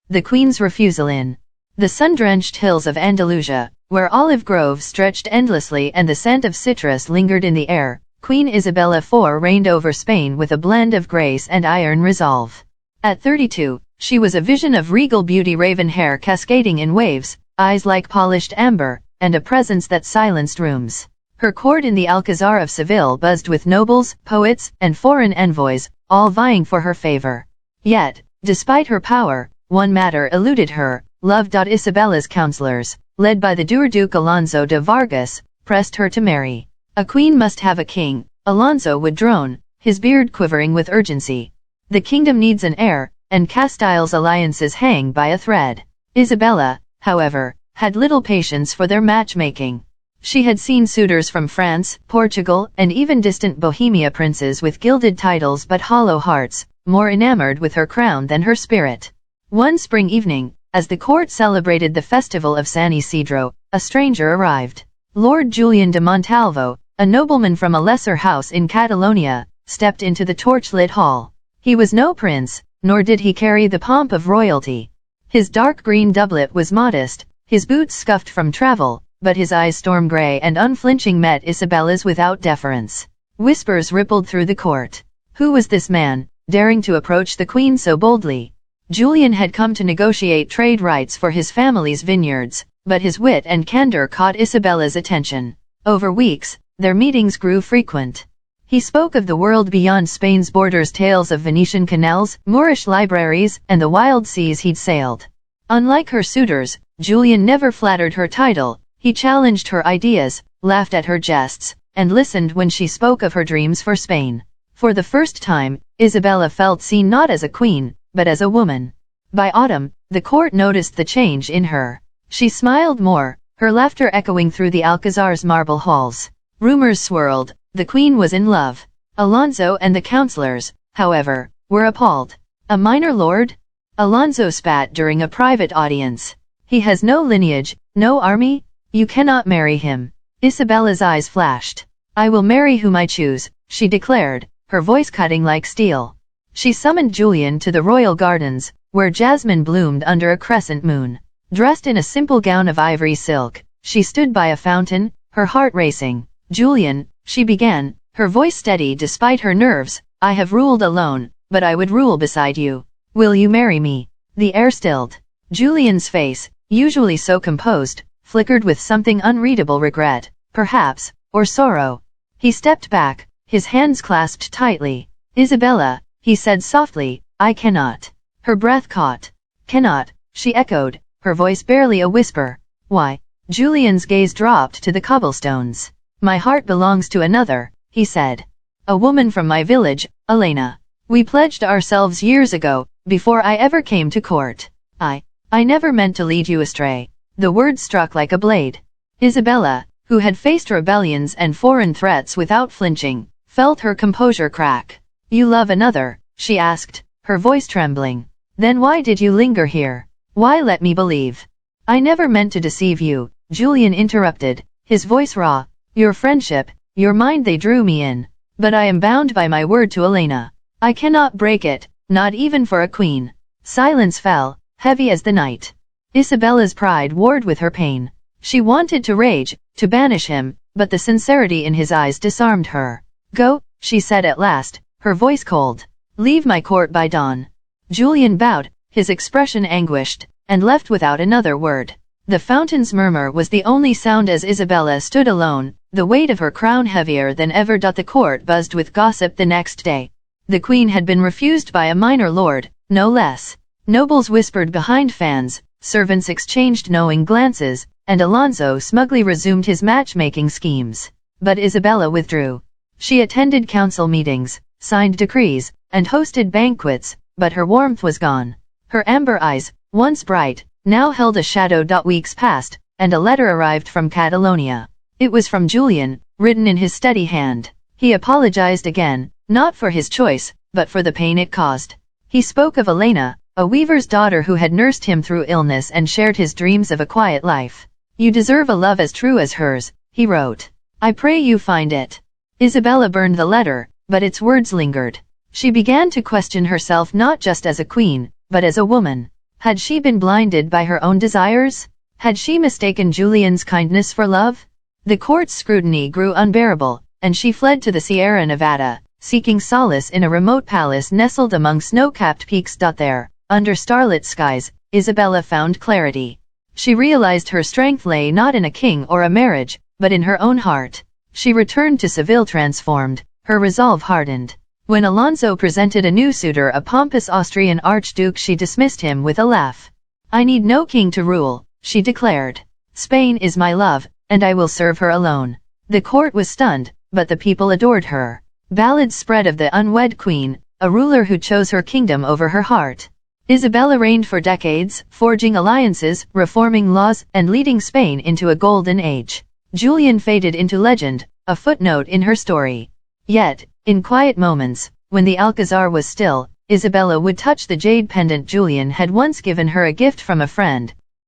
The Queen's Refusal. In the sun-drenched hills of Andalusia, where olive groves stretched endlessly and the scent of citrus lingered in the air, Queen Isabella IV reigned over Spain with a blend of grace and iron resolve. At 32, she was a vision of regal beauty, raven hair cascading in waves, eyes like polished amber, and a presence that silenced rooms. Her court in the Alcazar of Seville buzzed with nobles, poets, and foreign envoys, all vying for her favor. Yet, despite her power, one matter eluded her: love. Isabella's counselors, led by the Duque Alonso de Vargas, pressed her to marry. A queen must have a king, Alonso would drone, his beard quivering with urgency. The kingdom needs an heir, and Castile's alliances hang by a thread. Isabella, however, had little patience for their matchmaking. She had seen suitors from France, Portugal, and even distant Bohemia, princes with gilded titles but hollow hearts, more enamored with her crown than her spirit. One spring evening, as the court celebrated the festival of San Isidro, a stranger arrived. Lord Julian de Montalvo, a nobleman from a lesser house in Catalonia, stepped into the torchlit hall. He was no prince, nor did he carry the pomp of royalty. His dark green doublet was modest, his boots scuffed from travel, but his eyes, storm gray and unflinching, met Isabella's without deference. Whispers rippled through the court. Who was this man, daring to approach the queen so boldly? Julian had come to negotiate trade rights for his family's vineyards, but his wit and candor caught Isabella's attention. Over weeks, their meetings grew frequent. He spoke of the world beyond Spain's borders, tales of Venetian canals, Moorish libraries, and the wild seas he'd sailed. Unlike her suitors, Julian never flattered her title. He challenged her ideas, laughed at her jests, and listened when she spoke of her dreams for Spain. For the first time, Isabella felt seen not as a queen, but as a woman. By autumn, the court noticed the change in her. She smiled more, her laughter echoing through the Alcazar's marble halls. Rumors swirled. The queen was in love. Alonso and the counselors, however, were appalled. A minor lord? Alonso spat during a private audience. He has no lineage, no army? You cannot marry him. Isabella's eyes flashed. I will marry whom I choose, she declared, her voice cutting like steel. She summoned Julian to the royal gardens, where jasmine bloomed under a crescent moon. Dressed in a simple gown of ivory silk, she stood by a fountain, her heart racing. Julian, she began, her voice steady despite her nerves, I have ruled alone, but I would rule beside you. Will you marry me? The air stilled. Julian's face, usually so composed, flickered with something unreadable: regret, perhaps, or sorrow. He stepped back, his hands clasped tightly. Isabella, he said softly, I cannot. Her breath caught. Cannot, she echoed, her voice barely a whisper. Why? Julian's gaze dropped to the cobblestones. My heart belongs to another, he said. A woman from my village, Elena. We pledged ourselves years ago, before I ever came to court. I never meant to lead you astray. The word struck like a blade. Isabella, who had faced rebellions and foreign threats without flinching, felt her composure crack. You love another? She asked, her voice trembling. Then why did you linger here? Why let me believe? I never meant to deceive you, Julian interrupted, his voice raw. Your friendship, your mind, they drew me in. But I am bound by my word to Elena. I cannot break it, not even for a queen. Silence fell, heavy as the night. Isabella's pride warred with her pain. She wanted to rage, to banish him, but the sincerity in his eyes disarmed her. Go, she said at last, her voice cold. Leave my court by dawn. Julian bowed, his expression anguished, and left without another word. The fountain's murmur was the only sound as Isabella stood alone, the weight of her crown heavier than ever. The court buzzed with gossip the next day. The queen had been refused by a minor lord, no less. Nobles whispered behind fans, servants exchanged knowing glances, and Alonso smugly resumed his matchmaking schemes. But Isabella withdrew. She attended council meetings, signed decrees, and hosted banquets, but her warmth was gone. Her amber eyes, once bright, now held a shadow. Weeks passed, and a letter arrived from Catalonia. It was from Julian, written in his steady hand. He apologized again, not for his choice, but for the pain it caused. He spoke of Elena, a weaver's daughter who had nursed him through illness and shared his dreams of a quiet life. You deserve a love as true as hers, he wrote. I pray you find it. Isabella burned the letter, but its words lingered. She began to question herself not just as a queen, but as a woman. Had she been blinded by her own desires? Had she mistaken Julian's kindness for love? The court's scrutiny grew unbearable, and she fled to the Sierra Nevada, seeking solace in a remote palace nestled among snow-capped peaks. There, under starlit skies, Isabella found clarity. She realized her strength lay not in a king or a marriage, but in her own heart. She returned to Seville transformed, her resolve hardened. When Alonso presented a new suitor, a pompous Austrian archduke, she dismissed him with a laugh. "I need no king to rule," she declared. "Spain is my love, and I will serve her alone." The court was stunned, but the people adored her. Ballads spread of the unwed queen, a ruler who chose her kingdom over her heart. Isabella reigned for decades, forging alliances, reforming laws, and leading Spain into a golden age. Julian faded into legend, a footnote in her story. Yet, in quiet moments, when the Alcazar was still, Isabella would touch the jade pendant Julian had once given her, a gift from a friend,